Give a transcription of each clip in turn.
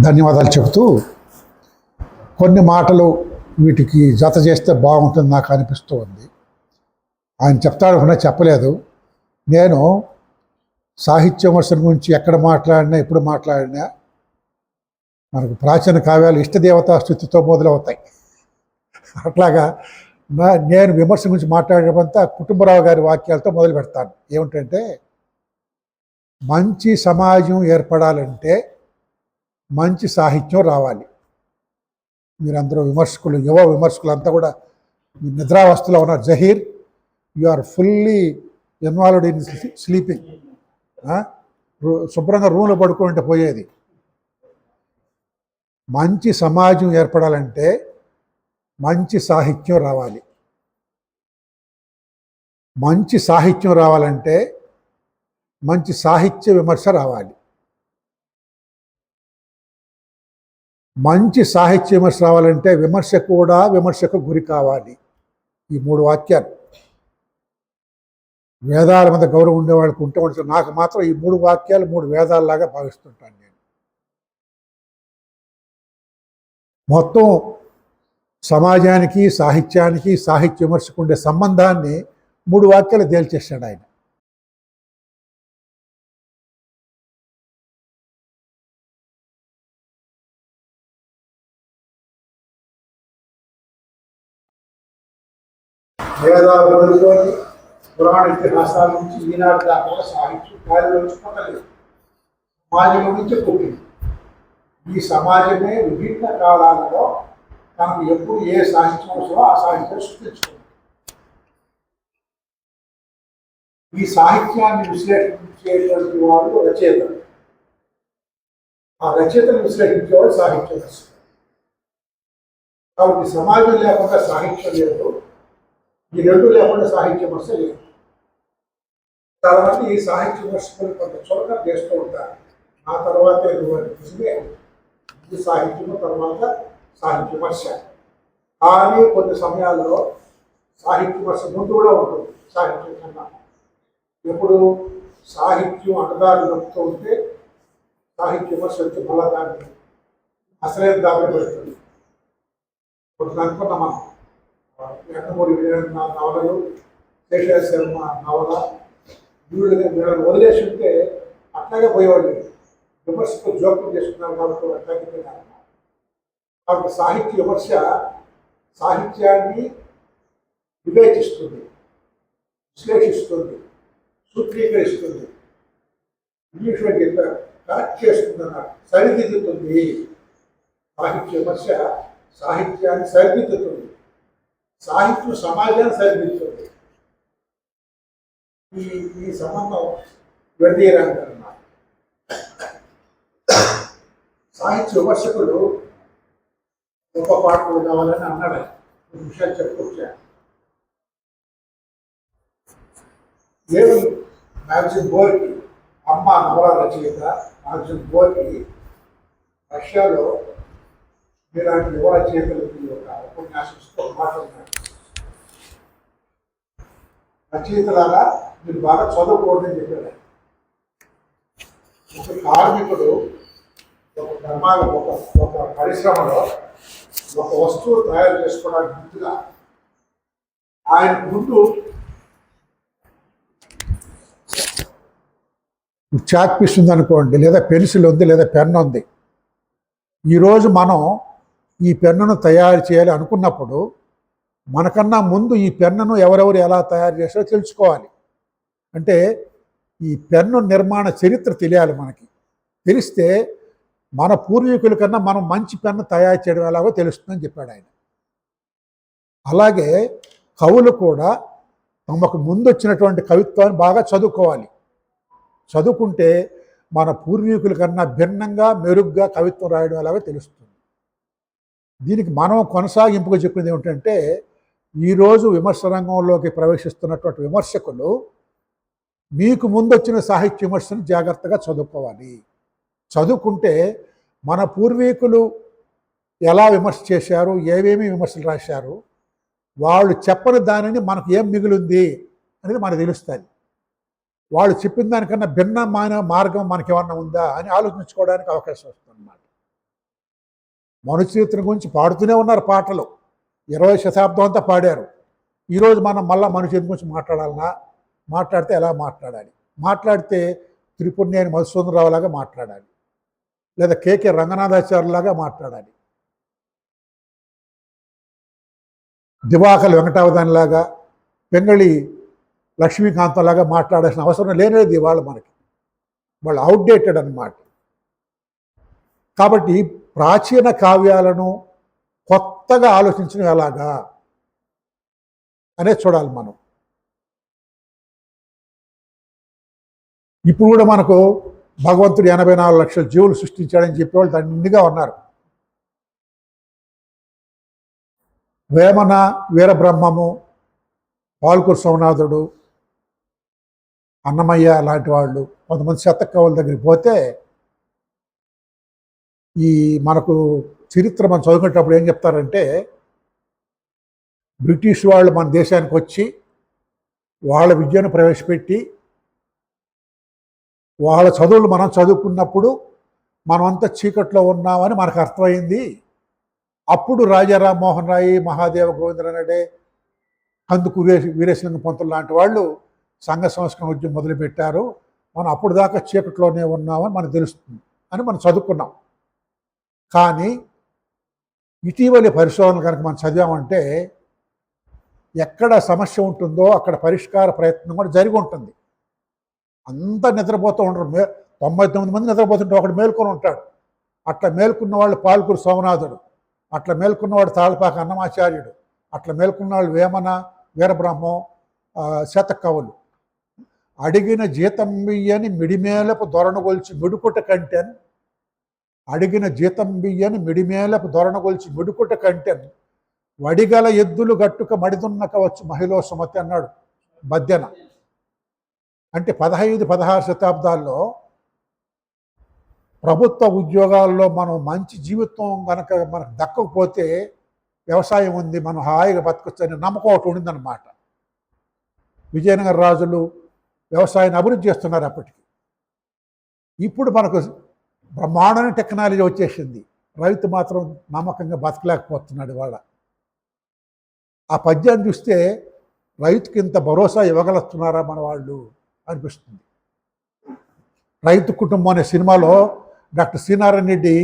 ధన్యవాదాలు చెబుతూ కొన్ని మాటలు వీటికి జత చేస్తే బాగుంటుంది నాకు అనిపిస్తూ ఉంది. ఆయన చెప్తాడనుకున్నా చెప్పలేదు. నేను సాహిత్య విమర్శన గురించి ఎక్కడ మాట్లాడినా ఎప్పుడు మాట్లాడినా మనకు ప్రాచీన కావ్యాలు ఇష్టదేవతా స్థుతితో మొదలవుతాయి. అట్లాగా నేను విమర్శ గురించి మాట్లాడేటంతా కుటుంబరావు గారి వాక్యాలతో మొదలు పెడతాను. ఏమిటంటే, మంచి సమాజం ఏర్పడాలంటే మంచి సాహిత్యం రావాలి. మీరందరూ విమర్శకులు, యువ విమర్శకులు అంతా కూడా నిద్రావస్థలో ఉన్నారు. Zaheer, you are fully involved in sleeping. శుభ్రంగా రూమ్లో పడుకుంటే పోయేది. మంచి సమాజం ఏర్పడాలంటే మంచి సాహిత్యం రావాలి. మంచి సాహిత్యం రావాలంటే మంచి సాహిత్య విమర్శ రావాలి. మంచి సాహిత్య విమర్శ రావాలంటే విమర్శ కూడా విమర్శకు గురి కావాలి. ఈ 3 వాక్యాలు వేదాల మీద గౌరవం ఉండేవాళ్ళకి ఉంటే ఉంటుంది. నాకు మాత్రం ఈ 3 వాక్యాలు 3 వేదాలలాగా భావిస్తుంటాను నేను. మొత్తం సమాజానికి, సాహిత్యానికి, సాహిత్య విమర్శకు ఉండే సంబంధాన్ని 3 వాక్యాలు తేల్చేశాడు ఆయన. వేదాలు మొదలుకొని పురాణ ఇతిహాసాల నుంచి ఈనాడు దాకా సాహిత్యం గాలిలోంచి పొందలేదు. సమాజం నుంచి పుట్టింది. ఈ సమాజమే విభిన్న కాలాలలో తనకు ఎప్పుడు ఏ సాహిత్యం అవసరమో ఆ సాహిత్యం సృష్టించుకుంది. ఈ సాహిత్యాన్ని విశ్లేషించేటువంటి వాళ్ళు రచయితలు. ఆ రచయితలు విశ్లేషించేవాళ్ళు సాహిత్యం. కాబట్టి సమాజం లేకుండా సాహిత్యం లేదు, ఈ 2 లేకుండా సాహిత్య విమర్శ లేదు. చాలా మంది ఈ సాహిత్య విమర్శకులు కొంత చులకన చేస్తూ ఉంటారు. ఆ తర్వాతే నిజమే, ఈ సాహిత్యము తర్వాత సాహిత్య విమర్శ. కానీ కొన్ని సమయాల్లో సాహిత్య విమర్శ ముందు కూడా ఉంటుంది సాహిత్యం కన్నా. ఎప్పుడు సాహిత్యం అడ్డదారి నొప్పుతూ ఉంటే సాహిత్య విమర్శ వచ్చి మళ్ళా దాన్ని అసలైన దారి పెడుతుంది. ఇప్పుడు అనుకున్నాం మనం యండమూరి వీరేంద్రనాథ్ నవలలు, శేషయ్య శర్మ నవల, వీళ్ళని వదిలేసి ఉంటే అట్లాగే పోయేవాళ్ళు. విమర్శకు జోక్యం చేసుకున్నారు కాబట్టి అట్లాగే పోయినారు. కాబట్టి సాహిత్య విమర్శ సాహిత్యాన్ని వివేచిస్తుంది, విశ్లేషిస్తుంది, సూత్రీకరిస్తుంది. ఇంగ్లీష్లో చెప్పారు, కరెక్ట్ చేస్తుంది అన్నారు, సరిదిద్దుతుంది. సాహిత్య విమర్శ సాహిత్యాన్ని సరిదిద్దుతుంది, సాహిత్యం సమాజాన్ని సరిదిద్దుతుంది. ఈ సంబంధం విడదీయరానిదన్నమాట. సాహిత్య విమర్శకులు గొప్ప పాటలు కావాలని అన్నాడు. 2 విషయాలు చెప్పుకొచ్చా. ఏమి మ్యాగజిన్ గోర్కి అమ్మ నవల రచయిత మ్యాగజిన్ గోర్కి రష్యాలో ఇలాంటి యువ రచయితలకి ఒక ఉపన్యాసంతో మాట్లాడుతున్నాడు. రచయితలాగా మీరు బాగా చదువుకోండి అని చెప్పాడు. ఒక కార్మికుడు ఒక పరిశ్రమలో ఒక వస్తువు తయారు చేసుకోవడానికి ముందుగా ఆయన ముందు చాక్ పీస్ ఉందనుకోండి, లేదా పెన్సిల్ ఉంది, లేదా పెన్ ఉంది. ఈరోజు మనం ఈ పెన్నును తయారు చేయాలి అనుకున్నప్పుడు మనకన్నా ముందు ఈ పెన్నును ఎవరెవరు ఎలా తయారు చేస్తారో తెలుసుకోవాలి. అంటే ఈ పెన్ను నిర్మాణ చరిత్ర తెలియాలి మనకి. తెలిస్తే మన పూర్వీకుల కన్నా మనం మంచి పెన్ను తయారు చేయడం ఎలాగో తెలుస్తుందని చెప్పాడు ఆయన. అలాగే కవులు కూడా తమకు ముందు వచ్చినటువంటి కవిత్వాన్ని బాగా చదువుకోవాలి. చదువుకుంటే మన పూర్వీకుల కన్నా భిన్నంగా మెరుగ్గా కవిత్వం రాయడం ఎలాగో తెలుస్తుంది. దీనికి మనం కొనసాగింపుగా చెప్పింది ఏమిటంటే, ఈరోజు విమర్శ రంగంలోకి ప్రవేశిస్తున్నటువంటి విమర్శకులు మీకు ముందు వచ్చిన సాహిత్య విమర్శను జాగ్రత్తగా చదువుకోవాలి. చదువుకుంటే మన పూర్వీకులు ఎలా విమర్శ చేశారు, ఏమేమి విమర్శలు రాశారు, వాళ్ళు చెప్పని దానిని మనకు ఏం మిగిలింది అనేది మనకు తెలుస్తుంది. వాళ్ళు చెప్పిన దానికన్నా భిన్నమైన మార్గం మనకేమన్నా ఉందా అని ఆలోచించుకోవడానికి అవకాశం వస్తుంది అన్నమాట. మనుచరిత్ర గురించి పాడుతూనే ఉన్నారు పాటలు, 20వ శతాబ్దం అంతా పాడారు. ఈరోజు మనం మళ్ళీ మనుచరిత్ర గురించి మాట్లాడాలన్నా, మాట్లాడితే ఎలా మాట్లాడాలి? మాట్లాడితే త్రిపురనేని మధుసూదనరావు లాగా మాట్లాడాలి, లేదా కేకే రంగనాథాచార్యులాగా మాట్లాడాలి, దివాకర్ వెంకటావధానిలాగా, పెంగళి లక్ష్మీకాంతంలాగా మాట్లాడాల్సిన అవసరం లేనేది ఇవాళ మనకి. వాళ్ళు అవుట్డేటెడ్ అన్నమాట. కాబట్టి ప్రాచీన కావ్యాలను కొత్తగా ఆలోచించడం ఎలాగా అనేది చూడాలి మనం. ఇప్పుడు కూడా మనకు భగవంతుడు 84 లక్షల జీవులు సృష్టించాడని చెప్పేవాళ్ళు దండిగా ఉన్నారు. వేమన, వీరబ్రహ్మము, పాల్కూరు సోమనాథుడు, అన్నమయ్య లాంటి వాళ్ళు, కొంతమంది శతకవుల దగ్గరికి పోతే ఈ మనకు చరిత్ర మనం చదువుకునేటప్పుడు ఏం చెప్తారంటే, బ్రిటిష్ వాళ్ళు మన దేశానికి వచ్చి వాళ్ళ విద్యను ప్రవేశపెట్టి వాళ్ళ చదువులు మనం చదువుకున్నప్పుడు మనమంతా చీకట్లో ఉన్నామని మనకు అర్థమైంది. అప్పుడు రాజా రామ్మోహన్ రాయ్, మహాదేవ గోవిందరానడే, కందుకూరి వీరేశలింగం పంతులు లాంటి వాళ్ళు సంఘ సంస్కరణ ఉద్యమం మొదలుపెట్టారు. మనం అప్పుడు దాకా చీకట్లోనే ఉన్నామని మనకు తెలుస్తుంది అని మనం చదువుకున్నాం. కానీ ఇటీవలి పరిశోధనలు కనుక మనం చదివామంటే, ఎక్కడ సమస్య ఉంటుందో అక్కడ పరిష్కార ప్రయత్నం కూడా జరిగి ఉంటుంది. అంతా నిద్రపోతూ ఉండరు. 99 మంది నిద్రపోతుంటే ఒకడు మేల్కొని ఉంటాడు. అట్లా మేల్కున్న వాళ్ళు పాల్కూరు సోమనాథుడు, అట్లా మేల్కున్నవాడు తాళపాక అన్నమాచార్యుడు, అట్లా మేల్కున్న వాళ్ళు వేమన, వీరబ్రహ్మం, శతకవులు. అడిగిన జీతం బియ్యని మిడిమేలపు దొరణగొల్చి మిడుకుట కంటెన్, అడిగిన జీతం బియ్యని మిడిమేలపు దొరణగొల్చి మిడుకుట కంటెన్, వడిగల ఎద్దులు గట్టుక మడిదున్నక వచ్చు మహిళ సుమతి అన్నాడు మధ్యన. అంటే 15, 16 శతాబ్దాల్లో ప్రభుత్వ ఉద్యోగాల్లో మనం మంచి జీవితం కనుక మనకు దక్కకపోతే వ్యవసాయం ఉంది, మనం హాయిగా బతకొచ్చు అనే నమ్మకం ఒకటి ఉండిందన్నమాట. విజయనగర రాజులు వ్యవసాయాన్ని అభివృద్ధి చేస్తున్నారు అప్పటికి. ఇప్పుడు మనకు బ్రహ్మాండమైన టెక్నాలజీ వచ్చేసింది, రైతు మాత్రం నమ్మకంగా బతకలేకపోతున్నాడు ఇవాళ. ఆ పద్యాన్ని చూస్తే రైతుకి ఇంత భరోసా ఇవ్వగలుగుతున్నారా మన వాళ్ళు అనిపిస్తుంది. రైతు కుటుంబం అనే సినిమాలో డాక్టర్ శ్రీనారాయణ రెడ్డి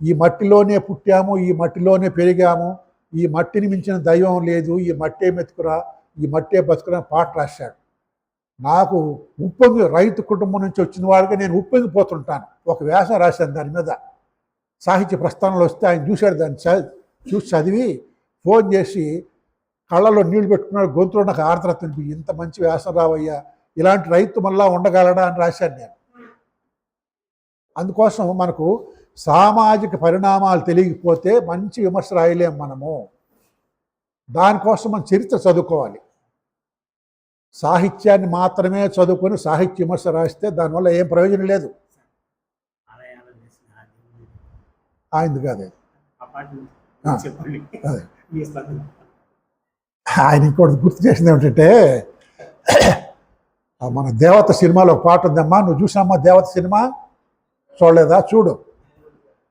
ఈ మట్టిలోనే పుట్టాము, ఈ మట్టిలోనే పెరిగాము, ఈ మట్టిని మించిన దైవం లేదు, ఈ మట్టే మెతుకురా, ఈ మట్టే బతుకురా పాట రాశాడు. నాకు ఉప్పొంగి, రైతు కుటుంబం నుంచి వచ్చిన వాడికి నేను ఉప్పొంగిపోతుంటాను. ఒక వ్యాసం రాశాను దాని మీద, సాహిత్య ప్రస్థానంలో వస్తే ఆయన చూశాడు, దాన్ని చూసి చదివి ఫోన్ చేసి కళ్ళలో నీళ్లు పెట్టుకున్నాడు, గొంతులో నాకు ఆర్ద్రత అనిపించి, ఇంత మంచి వ్యాసం రావయ్యా, ఇలాంటి రైతు మళ్ళా ఉండగలడా అని రాశాను నేను. అందుకోసం మనకు సామాజిక పరిణామాలు తెలియకపోతే మంచి విమర్శ రాయలేము మనము. దానికోసం మనం చరిత్ర చదువుకోవాలి. సాహిత్యాన్ని మాత్రమే చదువుకొని సాహిత్య విమర్శ రాస్తే దానివల్ల ఏం ప్రయోజనం లేదు. ఆయనది కాదు, ఆయన ఇంకోటి గుర్తు చేసింది ఏమిటంటే, మన దేవత సినిమాలో ఒక పాట ఉందమ్మా, నువ్వు చూసామ్మా దేవత సినిమా? చూడలేదా? చూడు.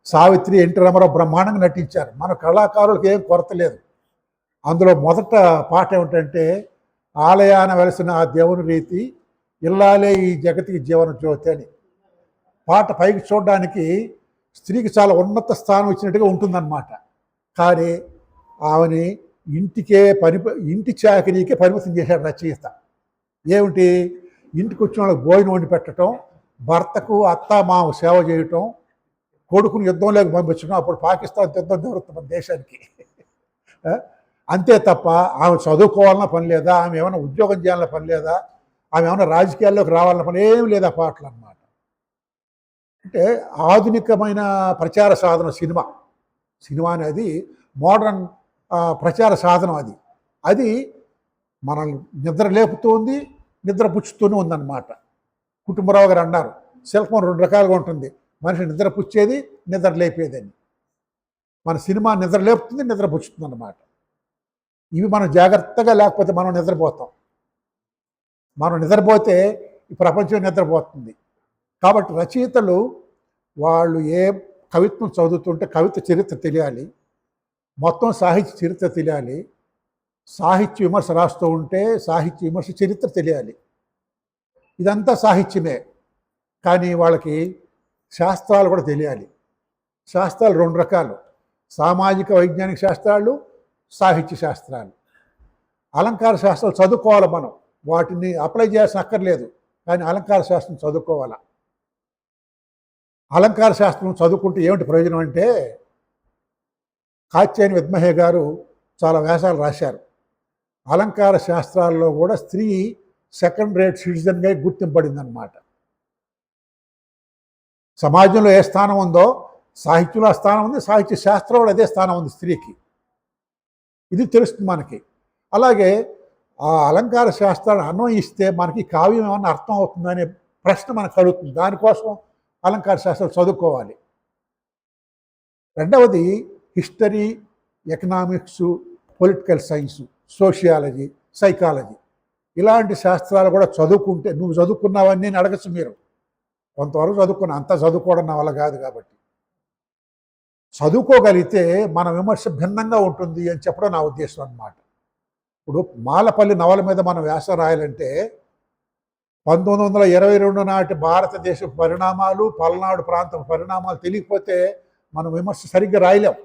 సావిత్రి, ఎన్టీ రామారావు బ్రహ్మాండంగా నటించారు. మన కళాకారులకు ఏం కొరత లేదు. అందులో మొదట పాట ఏమిటంటే, ఆలయాన వెలసిన ఆ దేవుని రీతి ఇల్లాలే ఈ జగతికి జీవన జ్యోతి అని. పాట పైకి చూడడానికి స్త్రీకి చాలా ఉన్నత స్థానం ఇచ్చినట్టుగా ఉంటుందన్నమాట. కానీ ఆమెని ఇంటి చాకరీకే పరిమితం చేశాడు రచయిత. ఏమిటి? ఇంటికి వచ్చిన వాళ్ళకి భోజనం వండి పెట్టడం, భర్తకు అత్త మామ సేవ చేయటం, కొడుకుని యుద్ధంలోకి పంపించడం. అప్పుడు పాకిస్తాన్ యుద్ధం జరుగుతుంది మన దేశానికి. అంతే తప్ప ఆమె చదువుకోవాలన్న పని లేదా, ఆమె ఏమైనా ఉద్యోగం చేయాలన్న పని లేదా, ఆమె ఏమైనా రాజకీయాల్లోకి రావాలన్న పని ఏం లేదా పాటలు అన్నమాట. అంటే ఆధునికమైన ప్రచార సాధన సినిమా అనేది మోడర్న్ ప్రచార సాధనం. అది మనల్ని నిద్ర లేపుతోంది, నిద్ర పుచ్చుతూనే ఉందన్నమాట. కుటుంబరావు గారు అన్నారు, శిల్పం 2 రకాలుగా ఉంటుంది, మనిషి నిద్ర పుచ్చేది, నిద్ర లేపేదని. మన సినిమా నిద్ర లేపుతుంది, నిద్ర పుచ్చుతుంది అన్నమాట. ఇవి మనం జాగ్రత్తగా లేకపోతే మనం నిద్రపోతాం. మనం నిద్రపోతే ఈ ప్రపంచం నిద్రపోతుంది. కాబట్టి రచయితలు వాళ్ళు ఏ కవిత్వం చదువుతుంటే కవిత చరిత్ర తెలియాలి, మొత్తం సాహిత్య చరిత్ర తెలియాలి, సాహిత్య విమర్శ రాస్తూ ఉంటే సాహిత్య విమర్శ చరిత్ర తెలియాలి. ఇదంతా సాహిత్యమే. కానీ వాళ్ళకి శాస్త్రాలు కూడా తెలియాలి. శాస్త్రాలు 2 రకాలు: సామాజిక వైజ్ఞానిక శాస్త్రాలు, సాహిత్య శాస్త్రాలు. అలంకార శాస్త్రాలు చదువుకోవాలి మనం, వాటిని అప్లై చేయాల్సిన అక్కర్లేదు, కానీ అలంకార శాస్త్రం చదువుకోవాలి. అలంకార శాస్త్రం చదువుకుంటే ఏమిటి ప్రయోజనం అంటే, కాత్యాయని విద్మహే గారు చాలా వ్యాసాలు రాశారు. అలంకార శాస్త్రాల్లో కూడా స్త్రీ సెకండ్ రేట్ సిటిజన్గా గుర్తింపబడిందనమాట. సమాజంలో ఏ స్థానం ఉందో సాహిత్యంలో ఆ స్థానం ఉంది, సాహిత్య శాస్త్రంలో అదే స్థానం ఉంది స్త్రీకి. ఇది తెలుస్తుంది మనకి. అలాగే ఆ అలంకార శాస్త్రాన్ని అన్వయిస్తే మనకి కావ్యం ఏమన్నా అర్థం అవుతుందనే ప్రశ్న మనకు కలుగుతుంది. దానికోసం అలంకార శాస్త్రం చదువుకోవాలి. రెండవది history, economics, political science, sociology, psychology, ఇలాంటి శాస్త్రాలు కూడా చదువుకుంటే, నువ్వు చదువుకున్నావని నేను అడగచ్చు మీరు, కొంతవరకు చదువుకున్నా, అంతా చదువుకోవడం నా వల్ల కాదు కాబట్టి, చదువుకోగలిగితే మన విమర్శ భిన్నంగా ఉంటుంది అని చెప్పడం నా ఉద్దేశం అన్నమాట. ఇప్పుడు మాలపల్లి నవల మీద మనం వ్యాసం రాయాలంటే 1922 నాటి భారతదేశ పరిణామాలు, పల్నాడు ప్రాంతం పరిణామాలు తెలియకపోతే మనం విమర్శ సరిగ్గా రాయలేం.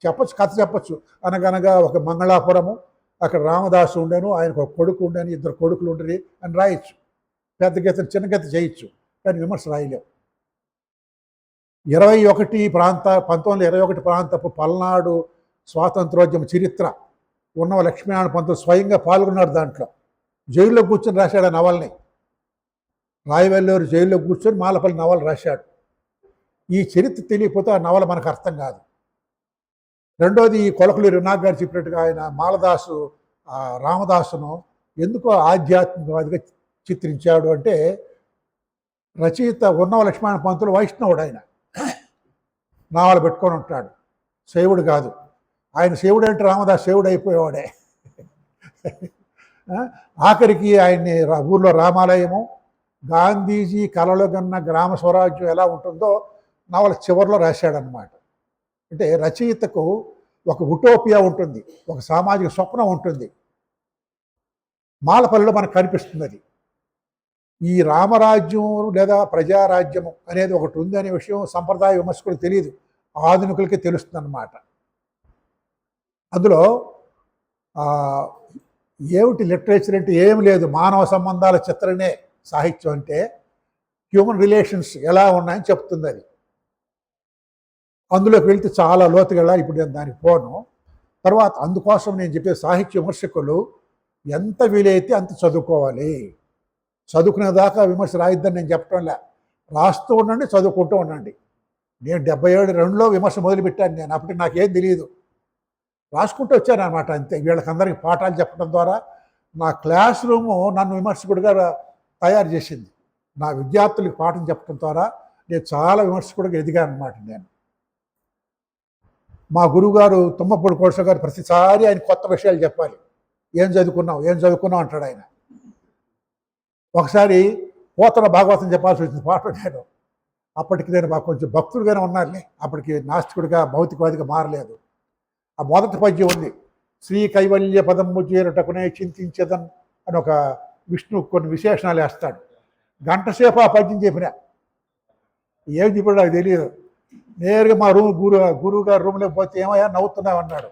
చెప్పచ్చు, కథ చెప్పచ్చు. అనగనగా ఒక మంగళాపురము, అక్కడ రామదాసు ఉండేను, ఆయనకు ఒక కొడుకు ఉండేను, 2 కొడుకులు ఉండేది అని రాయొచ్చు. పెద్ద గీత చిన్న గీత చేయొచ్చు, కానీ విమర్శ రాయలేం. 1921 ప్రాంతపు పల్నాడు స్వాతంత్రోద్యమ చరిత్ర ఉన్నవ లక్ష్మీనారాయణ పంతులు స్వయంగా పాల్గొన్నాడు. దాంట్లో జైల్లో కూర్చొని రాశాడు ఆ నవల్ని. రాయవెల్లూరు జైల్లో కూర్చొని మాలపల్లి నవల రాశాడు. ఈ చరిత్ర తెలియకపోతే ఆ నవల మనకు అర్థం కాదు. రెండోది, ఈ కొలకలూరి నాగ్ గారు చెప్పినట్టుగా ఆయన మాలదాసు రామదాసును ఎందుకో ఆధ్యాత్మికవాదిగా చిత్రించాడు అంటే, రచయిత ఉన్నవ లక్ష్మణ పంతులు వైష్ణవుడు, ఆయన నావలు పెట్టుకొని ఉంటాడు, శైవుడు కాదు. ఆయన శివుడు అంటే రామదాస్ శివుడు అయిపోయేవాడే. ఆఖరికి ఆయన్ని ఊర్లో రామాలయము, గాంధీజీ కలలో కన్న గ్రామ స్వరాజ్యం ఎలా ఉంటుందో నవల చివరిలో రాశాడనమాట. అంటే రచయితకు ఒక ఉటోపియా ఉంటుంది, ఒక సామాజిక స్వప్నం ఉంటుంది. మాలపల్లిలో మనకు కనిపిస్తుంది అది. ఈ రామరాజ్యం లేదా ప్రజారాజ్యము అనేది ఒకటి ఉంది అనే విషయం సంప్రదాయ విమర్శకులకు తెలియదు, ఆధునికులకి తెలుస్తుంది అన్నమాట. అందులో ఏమిటి లిటరేచర్ అంటే ఏమి లేదు, మానవ సంబంధాల చిత్రనే సాహిత్యం అంటే. హ్యూమన్ రిలేషన్స్ ఎలా ఉన్నాయని చెప్తుంది అది. అందులోకి వెళ్తే చాలా లోతుగా వెళ్ళాలి, ఇప్పుడు నేను దానికి పోను. తర్వాత అందుకోసం నేను చెప్పే సాహిత్య విమర్శకులు ఎంత వీలైతే అంత చదువుకోవాలి. చదువుకునేదాకా విమర్శ రాయిద్దని నేను చెప్పడంలే, రాస్తూ ఉండండి, చదువుకుంటూ ఉండండి. నేను 77 విమర్శ మొదలుపెట్టాను. నేను అప్పటికి నాకేం తెలియదు, రాసుకుంటూ వచ్చాను అనమాట. అంతే. వీళ్ళకందరికీ పాఠాలు చెప్పడం ద్వారా నా క్లాస్ రూము నన్ను విమర్శకుడిగా తయారు చేసింది. నా విద్యార్థులకు పాఠం చెప్పడం ద్వారా నేను చాలా విమర్శకుడిగా ఎదిగాను అనమాట. నేను మా గురువుగారు తుమ్మపూడి కోటేశ్వర గారు ప్రతిసారి ఆయన కొత్త విషయాలు చెప్పాలి. ఏం చదువుకున్నావు అంటాడు ఆయన. ఒకసారి పోతన భాగవతం చెప్పాల్సి వచ్చింది పాఠం. నేను అప్పటికి మాకు కొంచెం భక్తుడిగానే ఉన్నారులే, అప్పటికి నాస్తికుడిగా భౌతికవాదిగా మారలేదు. ఆ మొదటి పద్యం ఉంది, శ్రీ కైవల్య పదము చేరుటకునే చింతించదన్ అని ఒక విష్ణు కొన్ని విశేషణాలు వేస్తాడు. గంటసేపు ఆ పద్యం చెప్పిన, ఏం చెప్పాడు నాకు తెలియదు. నేరుగా మా గురువు గారు రూమ్లోకి పోతే ఏమయ్యా నవ్వుతున్నావు అన్నాడు.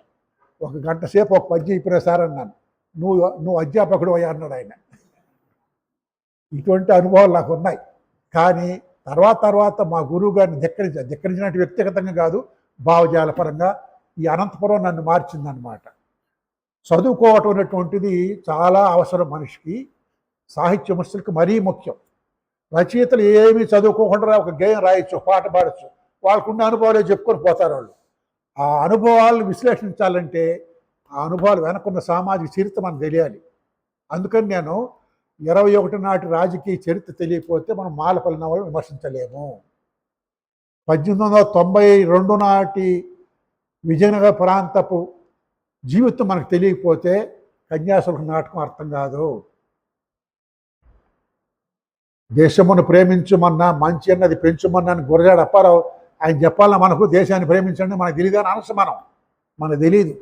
1 గంట సేపు ఒక పద్యం చెప్పినా సార్ అన్నాను. నువ్వు అధ్యాపకుడు అయ్యా అన్నాడు ఆయన. ఇటువంటి అనుభవాలు నాకు ఉన్నాయి. కానీ తర్వాత మా గురువు గారిని ధిక్కరించినట్టు వ్యక్తిగతంగా కాదు, భావజాల పరంగా ఈ అనంతపురం నన్ను మార్చిందనమాట. చదువుకోవటం అనేటువంటిది చాలా అవసరం మనిషికి. సాహిత్య విమర్శలకు మరీ ముఖ్యం. రచయితలు ఏమీ చదువుకోకుండా ఒక గేయం రాయొచ్చు, పాట పాడచ్చు, వాళ్ళకున్న అనుభవాలే చెప్పుకొని పోతారు వాళ్ళు. ఆ అనుభవాలను విశ్లేషించాలంటే ఆ అనుభవాలు వెనకున్న సామాజిక చరిత్ర మనకు తెలియాలి. అందుకని నేను 21 నాటి రాజకీయ చరిత్ర తెలియకపోతే మనం మాలపల్లి నవలను విమర్శించలేము. 1892 నాటి విజయనగర ప్రాంతపు జీవితం మనకు తెలియకపోతే కన్యాశుల్క నాటకం అర్థం కాదు. దేశమును ప్రేమించుమన్నా మంచి అన్నది పెంచుమన్నా అని గురజాడ అప్పారావు ఆయన చెప్పాలన్నా మనకు దేశాన్ని ప్రేమించండి మనకు తెలియదు అని అనసు మనకు తెలియదు.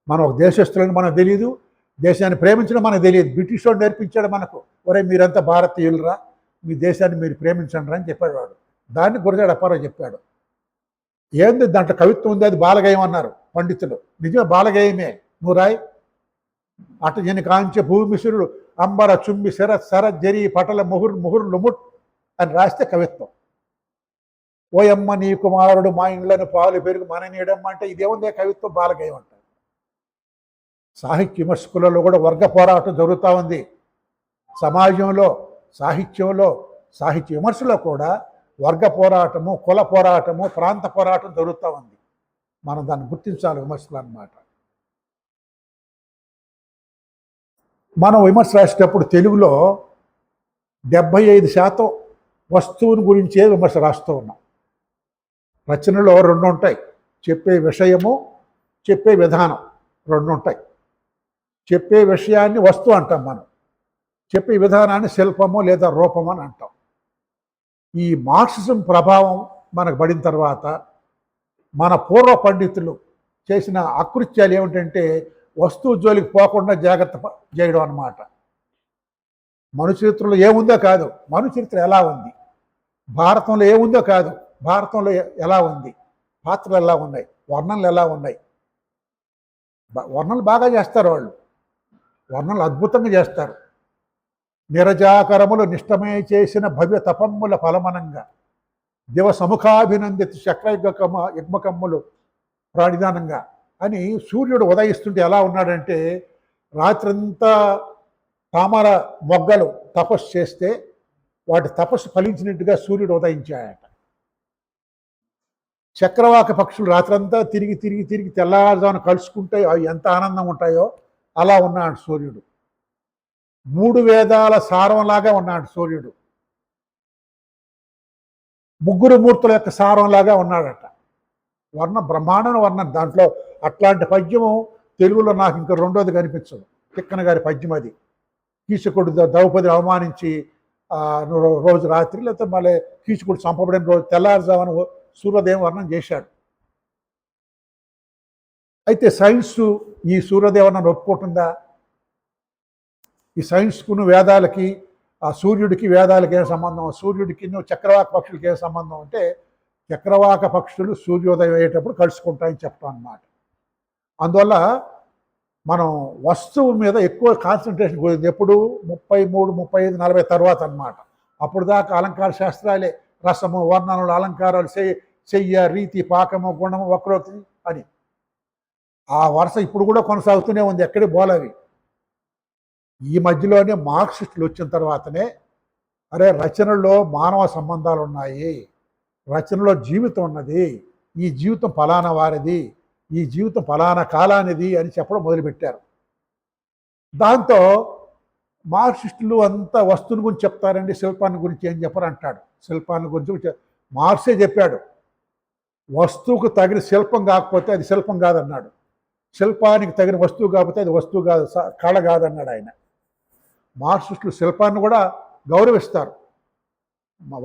మనం ఒక దేశస్తులని మనకు తెలియదు, దేశాన్ని ప్రేమించడం మనకు తెలియదు. బ్రిటిష్ వాడు నేర్పించాడు మనకు, ఒరే మీరంతా భారతీయులరా, మీ దేశాన్ని మీరు ప్రేమించండి అని చెప్పాడు వాడు. దాన్ని గురజాడ అప్పారావు చెప్పాడు. ఏంది దాంట్లో కవిత్వం ఉంది, అది బాలగేయం అన్నారు పండితులు. నిజమే, బాలగేయమే. నువ్వు రాయి. అటజని కాంచె భూమిసురుడు అంబర చుంబి శర జరి పటల ముహుర్ లుముట్ అని రాస్తే కవిత్వం. ఓయమ్మ నీ కుమారుడు మా ఇండ్లను పాలు పెరుగు మన నీడమ్మ అంటే ఇదేముందే కవిత్వం, బాలగేయం అంటారు. సాహిత్య విమర్శకులలో కూడా వర్గ పోరాటం జరుగుతూ ఉంది. సమాజంలో, సాహిత్యంలో, సాహిత్య విమర్శలో కూడా వర్గ పోరాటము, కుల పోరాటము, ప్రాంత పోరాటం జరుగుతూ ఉంది. మనం దాన్ని గుర్తించాలి విమర్శలు అన్నమాట. మనం విమర్శ రాసేటప్పుడు తెలుగులో 75% వస్తువుని గురించే విమర్శ రాస్తూ ఉన్నాం. రచనలో 2 ఉంటాయి, చెప్పే విషయము, చెప్పే విధానం 2 ఉంటాయి. చెప్పే విషయాన్ని వస్తువు అంటాం మనం, చెప్పే విధానాన్ని శిల్పము లేదా రూపము అని అంటాం. ఈ మార్క్సిజం ప్రభావం మనకు పడిన తర్వాత మన పూర్వ పండితులు చేసిన అకృత్యాలు ఏమిటంటే వస్తువు జోలికి పోకుండా జాగ్రత్త చేయడం అన్నమాట. మను చరిత్రలో ఏముందో కాదు, మను చరిత్ర ఎలా ఉంది, భారతంలో ఏముందో కాదు, భారతంలో ఎలా ఉంది, పాత్రలు ఎలా ఉన్నాయి, వర్ణనలు ఎలా ఉన్నాయి. వర్ణనలు బాగా చేస్తారు వాళ్ళు, వర్ణనలు అద్భుతంగా చేస్తారు. నిరజాకరములు నిష్టమే చేసిన భవ్య తపమ్ముల ఫలమనంగా దివ సముఖాభినందిత యగ్మకమ్ములు ప్రాణిదానంగా అని సూర్యుడు ఉదయిస్తుంటే ఎలా ఉన్నాడంటే, రాత్రంతా తామర మొగ్గలు తపస్సు చేస్తే వాటి తపస్సు ఫలించినట్టుగా సూర్యుడు ఉదయించాడట. చక్రవాక పక్షులు రాత్రంతా తిరిగి తిరిగి తిరిగి తెల్లవారుజామున కలుసుకుంటే అవి ఎంత ఆనందం ఉంటాయో అలా ఉన్నాడు సూర్యుడు. 3 వేదాల సారంలాగా ఉన్నాడు సూర్యుడు. 3 మూర్తుల యొక్క సారంలాగా ఉన్నాడట. బ్రహ్మాండ వర్ణం. దాంట్లో అట్లాంటి పద్యము తెలుగులో నాకు ఇంకా రెండోది కనిపించదు. తిక్కన గారి పద్యం అది. కీచకుడు ద్రౌపదిని అవమానించి రోజు రాత్రి, లేకపోతే మళ్ళీ కీచకుడు చంపబడిన రోజు తెల్లారుజామున సూర్యోదయం వర్ణం చేశాడు. అయితే సైన్సు ఈ సూర్యోదయం ఒప్పుకుంటుందా? ఈ సైన్స్కును వేదాలకి, ఆ సూర్యుడికి వేదాలకి ఏం సంబంధం, సూర్యుడికి చక్రవాక పక్షులకి ఏం సంబంధం అంటే, చక్రవాక పక్షులు సూర్యోదయం అయ్యేటప్పుడు కలుసుకుంటాయని చెప్తాం అన్నమాట. అందువల్ల మనం వస్తువు మీద ఎక్కువ కాన్సన్ట్రేషన్ పోయింది ఎప్పుడు 33, 35, 40 తర్వాత అన్నమాట. అప్పుడు దాకా అలంకార శాస్త్రాలే, రసము, వర్ణనలు, అలంకారాలు, చెయ్య, రీతి, పాకము, గుణము, వక్రోక్తి అని ఆ వరుస ఇప్పుడు కూడా కొనసాగుతూనే ఉంది, ఎక్కడే బోలవి. ఈ మధ్యలోనే మార్క్సిస్టులు వచ్చిన తర్వాతనే అరే రచనల్లో మానవ సంబంధాలు ఉన్నాయి, రచనలో జీవితం ఉన్నది, ఈ జీవితం ఫలానా వారిది, ఈ జీవితం ఫలానా కాలానిది అని చెప్పడం మొదలుపెట్టారు. దాంతో మార్క్సిస్టులు అంతా వస్తువుని గురించి చెప్తారండి, శిల్పాన్ని గురించి ఏం చెప్పరు అంటాడు. శిల్పాన్ని గురించి మార్క్సే చెప్పాడు, వస్తువుకు తగిన శిల్పం కాకపోతే అది శిల్పం కాదన్నాడు, శిల్పానికి తగిన వస్తువు కాకపోతే అది వస్తువు కాదు, కళ కాదన్నాడు ఆయన. మార్క్సిస్టులు శిల్పాన్ని కూడా గౌరవిస్తారు.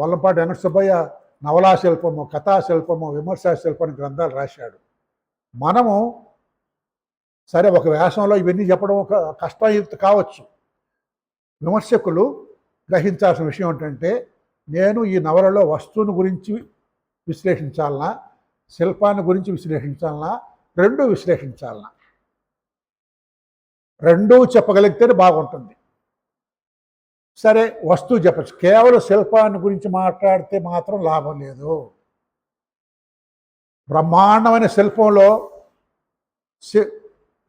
వల్లంపాటి వెంకట సుబ్బయ్య నవలా శిల్పము, కథాశిల్పము, విమర్శా శిల్పం గ్రంథాలు రాశాడు. మనము సరే ఒక వ్యాసంలో ఇవన్నీ చెప్పడం ఒక కష్టయుక్తి కావచ్చు. విమర్శకులు గ్రహించాల్సిన విషయం ఏంటంటే, నేను ఈ నవలలో వస్తువుని గురించి విశ్లేషించాలనా, శిల్పాన్ని గురించి విశ్లేషించాలనా, రెండూ విశ్లేషించాలనా, రెండూ చెప్పగలిగితేనే బాగుంటుంది. సరే వస్తువు చెప్పచ్చు, కేవలం శిల్పాన్ని గురించి మాట్లాడితే మాత్రం లాభం లేదు. బ్రహ్మాండమైన శిల్పంలో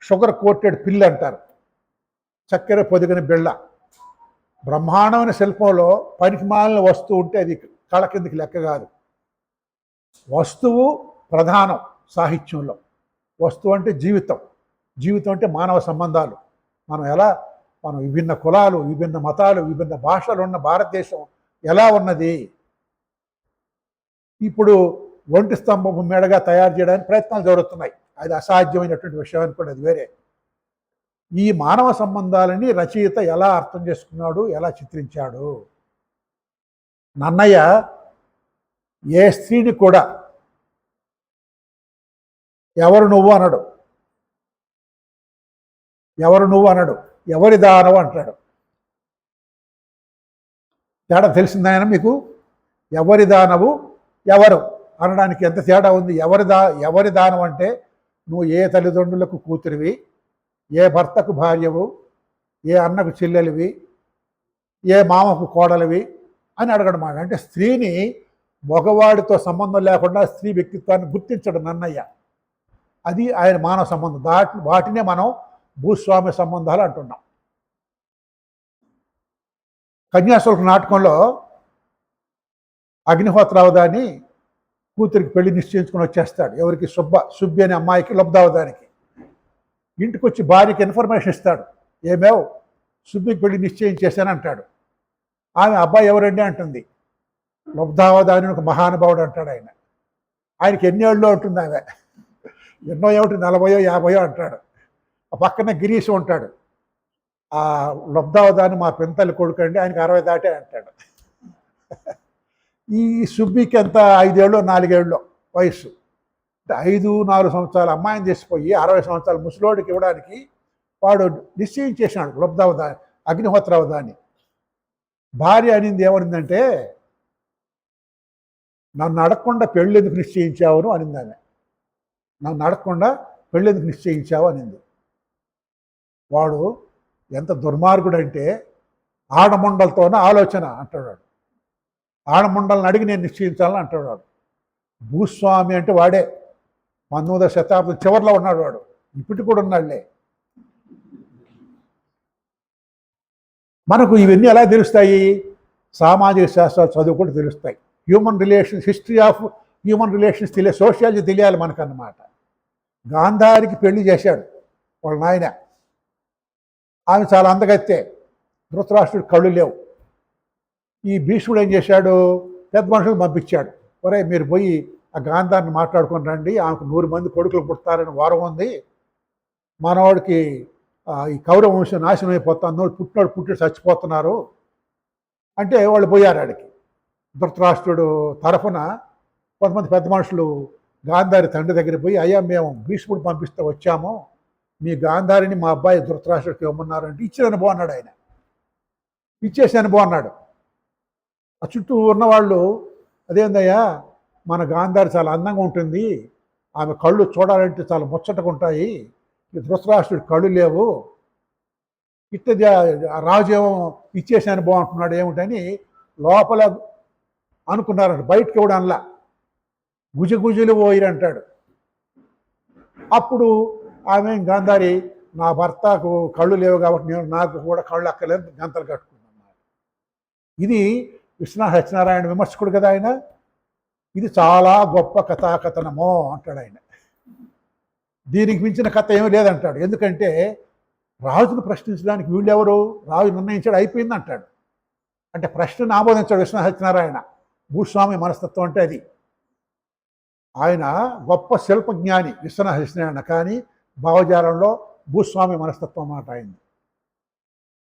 షుగర్ కోటెడ్ పిల్లి అంటారు, చక్కెర పొదిగిన బిళ్ళ. బ్రహ్మాండమైన శిల్పంలో పనికిమాలిన వస్తువు ఉంటే అది కళ కిందకి లెక్క కాదు. వస్తువు ప్రధానం సాహిత్యంలో. వస్తువు అంటే జీవితం, జీవితం అంటే మానవ సంబంధాలు. మనం విభిన్న కులాలు, విభిన్న మతాలు, విభిన్న భాషలు ఉన్న భారతదేశం ఎలా ఉన్నది, ఇప్పుడు ఒంటి స్తంభం మేడగా తయారు చేయడానికి ప్రయత్నాలు జరుగుతున్నాయి. అది అసాధ్యమైనటువంటి విషయం అనుకోండి, అది వేరే. ఈ మానవ సంబంధాలని రచయిత ఎలా అర్థం చేసుకున్నాడు, ఎలా చిత్రించాడు. నన్నయ్య ఏ స్త్రీని కూడా ఎవరు నువ్వు అనడు, ఎవరు నువ్వు అనడు, ఎవరి దానవు అంటాడు. తేడా తెలిసిందాయన మీకు? ఎవరి దానవు, ఎవరు అనడానికి ఎంత తేడా ఉంది. ఎవరి దానం అంటే నువ్వు ఏ తల్లిదండ్రులకు కూతురివి, ఏ భర్తకు భార్యవు, ఏ అన్నకు చెల్లెలివి, ఏ మామకు కోడలివి అని అడగడం మాట. అంటే స్త్రీని మగవాడితో సంబంధం లేకుండా స్త్రీ వ్యక్తిత్వాన్ని గుర్తించడం నన్నయ్య. అది ఆయన మానవ సంబంధం. వాటినే మనం భూస్వామ్య సంబంధాలు అంటున్నాం. కన్యాశుల్క నాటకంలో అగ్నిహోత్రావధాని కూతురికి పెళ్లి నిశ్చయించుకుని వచ్చేస్తాడు. ఎవరికి? సుబ్బి అనే అమ్మాయికి, లబ్ధావధానికి. ఇంటికి వచ్చి భార్యకి ఇన్ఫర్మేషన్ ఇస్తాడు. ఏమేవ్, సుబ్బికి పెళ్లి నిశ్చయించేశాను అంటాడు. ఆమె అబ్బాయి ఎవరండి అంటుంది. లబ్ధావధాని ఒక మహానుభావుడు అంటాడు ఆయన. ఆయనకి ఎన్ని ఏళ్ళు ఉంటుంది ఆమె? ఎన్నో ఏమిటి, 40 50 అంటాడు. ఆ పక్కన గిరీష్ ఉంటాడు. ఆ లబ్ధావధాని మా పెంతల్లి కొడుకు అండి, ఆయనకి 60 దాటే అంటాడు. ఈ సుబ్బికి ఎంత 5 ఏళ్ళు 4 ఏళ్ళు వయస్సు. అంటే 5-4 సంవత్సరాల అమ్మాయిని తీసిపోయి 60 సంవత్సరాల ముసలోడికి ఇవ్వడానికి వాడు నిశ్చయించేసినాడు లబ్ధావధాని, అగ్నిహోత్రావధాని. భార్య అనింది ఏమనిందంటే, నన్ను అడగకుండా పెళ్ళి ఎందుకు నిశ్చయించావును అనింది ఆమె. నన్ను అడగకుండా పెళ్ళి ఎందుకు నిశ్చయించావు అనింది. వాడు ఎంత దుర్మార్గుడంటే, ఆడమండలతోనే ఆలోచన అంటాడు. ఆడమండలను అడిగి నేను నిశ్చయించాలని అంటాడు వాడు. భూస్వామి అంటే వాడే. 19వ శతాబ్దం చివరిలో ఉన్నాడు వాడు. ఇప్పటికి కూడా ఉన్నాడులే. మనకు ఇవన్నీ ఎలా తెలుస్తాయి? సామాజిక శాస్త్రాలు చదువుకుంటూ తెలుస్తాయి. Human relations, history of human relations sociology తెలియాలి మనకన్నమాట. గాంధారికి పెళ్లి చేశాడు వాళ్ళ నాయన. ఆమె చాలా అందగత్తే. ధృతరాష్ట్రుడు కళ్ళు లేవు. ఈ భీష్ముడు ఏం చేశాడు? పెద్ద మనుషులు పంపించాడు. ఒరే, మీరు పోయి ఆ గాంధారిని మాట్లాడుకొని రండి, ఆమెకు 100 మంది కొడుకులు పుడతారని వారం ఉంది, మనవాడికి ఈ కౌరవ వంశం నాశనం అయిపోతాను, పుట్టి చచ్చిపోతున్నారు అంటే వాళ్ళు పోయారు ఆడికి. ధృతరాష్ట్రుడు తరఫున కొంతమంది పెద్ద మనుషులు గాంధారి తండ్రి దగ్గర పోయి, అయ్యా మేము భీష్ముడు పంపిస్తే వచ్చాము, మీ గాంధారిని మా అబ్బాయి ధృతరాష్ట్రుడికి ఇవ్వమన్నారు అంటే ఇచ్చిన అనుభవం అన్నాడు ఆయన. ఇచ్చేసి అనుభవం అన్నాడు. ఆ చుట్టూ ఉన్నవాళ్ళు, అదేందయ్యా మన గాంధారి చాలా అందంగా ఉంటుంది, ఆమె కళ్ళు చూడాలంటే చాలా ముచ్చటగా ఉంటాయి, ధృతరాష్ట్రుడి కళ్ళు లేవు, ఇట్ట రాజేమో ఇచ్చేసాను బాగుంటున్నాడు ఏమిటని లోపల అనుకున్నారంట. బయటకి ఇవ్వడంలా గుజగుజులు పోయిరంటాడు. అప్పుడు ఆమె గాంధారి, నా భర్తకు కళ్ళు లేవు కాబట్టి నేను నాకు కూడా కళ్ళు అక్కర్లేదు, గంతలు కట్టుకున్నాను. ఇది విశ్వనాథ సత్యనారాయణ విమర్శకుడు కదా ఆయన. ఇది చాలా గొప్ప కథాకథనమో అంటాడు ఆయన. దీనికి మించిన కథ ఏమీ లేదంటాడు. ఎందుకంటే రాజును ప్రశ్నించడానికి వీళ్ళెవరు? రాజు నిర్ణయించాడు, అయిపోయింది అంటాడు. అంటే ప్రశ్నను ఆమోదించాడు విశ్వనాథ సత్యనారాయణ. భూస్వామి మనస్తత్వం అంటే అది. ఆయన గొప్ప శిల్పజ్ఞాని విశ్వనాథ సత్యనారాయణ, కానీ భావజాలంలో భూస్వామి మనస్తత్వం మాట అయింది.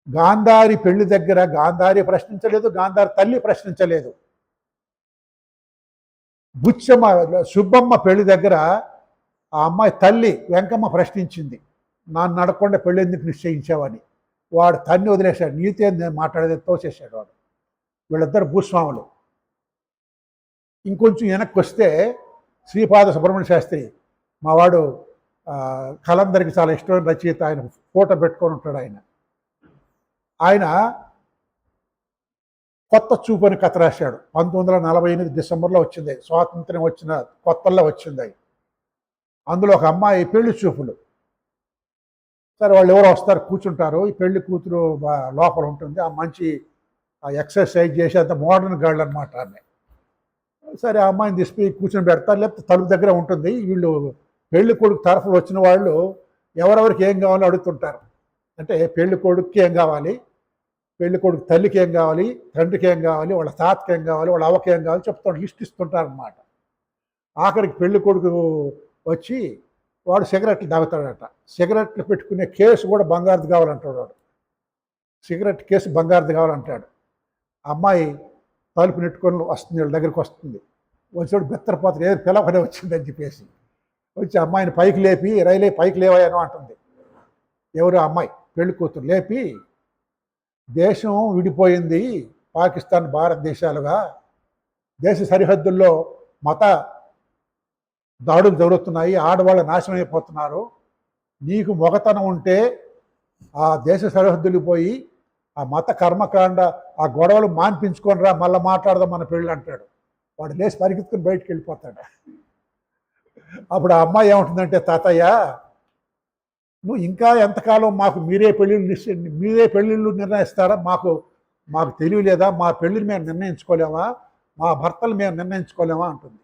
గాంధారి పెళ్లి దగ్గర గాంధారి ప్రశ్నించలేదు, గాంధారి తల్లి ప్రశ్నించలేదు. బుచ్చమ్మ సుబ్బమ్మ పెళ్లి దగ్గర ఆ అమ్మాయి తల్లి వెంకమ్మ ప్రశ్నించింది, నన్ను నడకుండా పెళ్ళి ఎందుకు నిశ్చయించావని. వాడు తన్ని వదిలేశాడు, నీతో నేను మాట్లాడేది తోసేసాడు వాడు. వీళ్ళిద్దరు భూస్వాములు. ఇంకొంచెం వెనక్కి వస్తే శ్రీపాద సుబ్రహ్మణ్య శాస్త్రి, మా వాడు కలందరికి చాలా ఇష్టమైన రచయిత, ఆయన ఫోటో పెట్టుకొని ఉంటాడు ఆయన. ఆయన కొత్త చూపు అని కథ రాశాడు. 1948 డిసెంబర్లో వచ్చింది, స్వాతంత్ర్యం వచ్చిన కొత్తల్లో వచ్చింది. అందులో ఒక అమ్మాయి పెళ్లి చూపులు. సరే వాళ్ళు ఎవరో వస్తారు, కూర్చుంటారు. ఈ పెళ్లి కూతురు లోపల ఉంటుంది. ఆ మంచి ఎక్సర్సైజ్ చేసి అంత మోడర్న్ గర్ల్ అనమాట ఆమె. సరే ఆ అమ్మాయిని తీసుకుని కూర్చొని పెడతారు, లేకపోతే తలుపు దగ్గర ఉంటుంది. వీళ్ళు పెళ్లి కొడుకు తరఫున వచ్చిన వాళ్ళు ఎవరెవరికి ఏం కావాలో అడుగుతుంటారు. అంటే పెళ్లి కొడుకుకి ఏం కావాలి, పెళ్లి కొడుకు తల్లికి ఏం కావాలి, తండ్రికి ఏం కావాలి, వాళ్ళ తాతకి ఏం కావాలి, వాళ్ళ అవ్వకి ఏం కావాలి చెప్తాడు, లిస్ట్ ఇస్తుంటారు అన్నమాట. ఆఖరికి పెళ్లి కొడుకు వచ్చి వాడు సిగరెట్లు తాగుతాడట. సిగరెట్లు పెట్టుకునే కేసు కూడా బంగారుది కావాలంటాడు వాడు. సిగరెట్ కేసు బంగారుది కావాలంటాడు. అమ్మాయి తలుపు నెట్టుకొని వస్తుంది, వీళ్ళ దగ్గరికి వస్తుంది. వచ్చాడు బెత్తరపోతాడు, ఏదో పిలవనే వచ్చిందని చెప్పేసి. వచ్చి అమ్మాయిని పైకి లేపి రైలే పైకి లేవాయను అంటుంది. ఎవరు అమ్మాయి పెళ్లి కూతురు లేపి, దేశం విడిపోయింది పాకిస్తాన్ భారతదేశాలుగా, దేశ సరిహద్దుల్లో మత దాడులు జరుగుతున్నాయి, ఆడవాళ్ళు నాశనం అయిపోతున్నారు, నీకు మొగతనం ఉంటే ఆ దేశ సరిహద్దులు పోయి ఆ మత కర్మకాండ ఆ గొడవలు మాన్పించుకొని రా, మళ్ళీ మాట్లాడదాం మన పెళ్ళి అంటాడు. వాడు లేచి పరిగెత్తుకుని బయటికి వెళ్ళిపోతాడు. అప్పుడు ఆ అమ్మాయి ఏముంటుందంటే, తాతయ్య నువ్వు ఇంకా ఎంతకాలం మాకు మీరే పెళ్ళిళ్ళు నిర్ణయిస్తారా, మాకు తెలియలేదా, మా పెళ్ళిని మేము నిర్ణయించుకోలేమా, మా భర్తలు మేము నిర్ణయించుకోలేమా అంటుంది.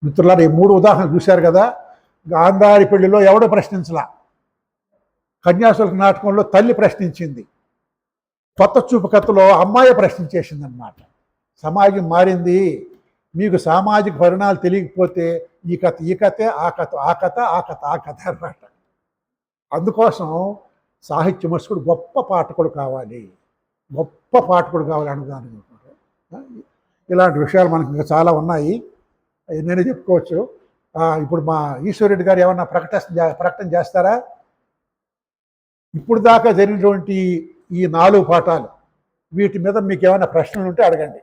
మిత్రులారా, ఈ 3 ఉదాహరణలు చూశారు కదా. గాంధారి పెళ్లిలో ఎవడో ప్రశ్నించలా, కన్యాశుల్క నాటకంలో తల్లి ప్రశ్నించింది, కొత్త చూపు కథలో అమ్మాయి ప్రశ్నించేసింది అన్నమాట. సమాజం మారింది. మీకు సామాజిక పరిణామాలు తెలియకపోతే ఈ కథే ఆ కథ అన్నమాట. అందుకోసం సాహిత్య విమర్శకుడు గొప్ప పాఠకుడు కావాలి అనుకున్నాను. ఇలాంటి విషయాలు మనకి ఇంకా చాలా ఉన్నాయి, నేనే చెప్పుకోవచ్చు. ఇప్పుడు మా ఈశ్వరరెడ్డి గారు ఏమన్నా ప్రకటన చేస్తారా? ఇప్పుడు దాకా జరిగినటువంటి ఈ 4 పాఠాలు, వీటి మీద మీకు ఏమైనా ప్రశ్నలు ఉంటే అడగండి.